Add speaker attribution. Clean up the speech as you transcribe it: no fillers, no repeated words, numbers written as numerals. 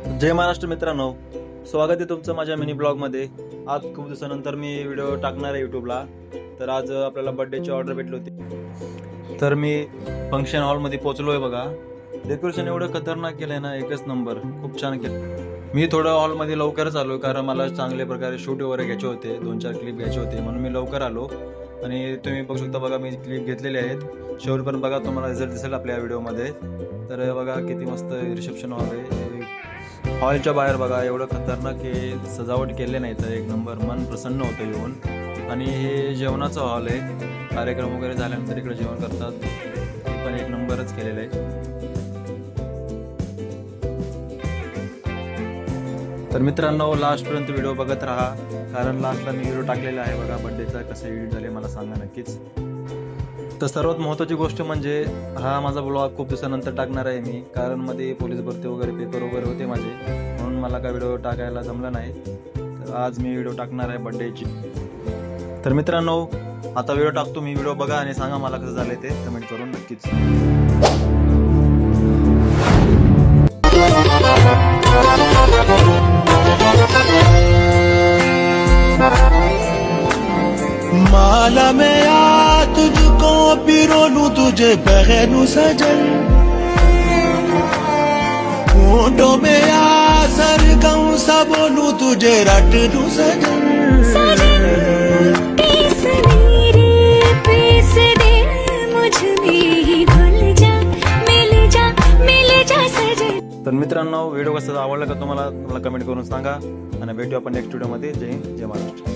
Speaker 1: जय महाराष्ट्र मित्रांनो, स्वागत आहे तुमचं माझ्या मिनी ब्लॉगमध्ये. आज खूप दिवसानंतर मी व्हिडिओ टाकणार आहे यूट्यूबला. तर आज आपल्याला बर्थडेची ऑर्डर भेटली होती. तर मी फंक्शन हॉलमध्ये पोहोचलो आहे. बघा, डेकोरेशन एवढं खतरनाक केलं आहे ना, एकच नंबर, खूप छान केलं. मी थोडं हॉलमध्ये लवकरच आलो कारण मला चांगल्या प्रकारे शूट वगैरे घ्यायचे होते, 2-4 क्लिप घ्यायचे होते, म्हणून मी लवकर आलो. आणि तुम्ही बघू शकता, बघा मी क्लिप घेतलेले आहेत. शेवटपर्यंत बघा, तुम्हाला रिझल्ट दिसेल आपल्या व्हिडिओमध्ये. तर बघा किती मस्त रिसेप्शन हॉल आहे. हॉलच्या बाहेर बघा एवढं खतरनाक हे सजावट केले नाही तर एक नंबर, मन प्रसन्न होतं येऊन. आणि हे जेवणाचं हॉल आहे, कार्यक्रम वगैरे झाल्यानंतर इकडे जेवण करतात, ते पण एक नंबरच केलेलं आहे. तर मित्रांनो, लास्टपर्यंत व्हिडिओ बघत राहा कारण लास्टला मी व्हिडिओ टाकलेला आहे. बघा बड्डेचा कसे एडिट झाले मला सांगा नक्कीच. तर सर्वात महत्त्वाची गोष्ट म्हणजे हा माझा ब्लॉग खूप दिवसानंतर टाकणार आहे मी, कारण मध्ये पोलीस भरती वगैरे पेपर वगैरे होते माझे, म्हणून मला काय व्हिडिओ टाकायला जमलं नाही. तर आज मी व्हिडिओ टाकणार आहे बड्डेची. तर मित्रांनो, आता व्हिडिओ टाकतो मी. व्हिडिओ बघा आणि सांगा मला कसं झालं ते कमेंट करून नक्कीच.
Speaker 2: माला में आ तुझको पिरोलूं तुझे पहनूं सजन, होठों में आ सरगम सा बोलूं तुझे रट दूं सजन.
Speaker 1: तर मित्रांनो, व्हिडिओ कसा आवडला का तुम्हाला, मला कमेंट करून सांगा आणि भेटू आपण नेक्स्ट व्हिडिओमध्ये. जय हिंद, जय महाराष्ट्र.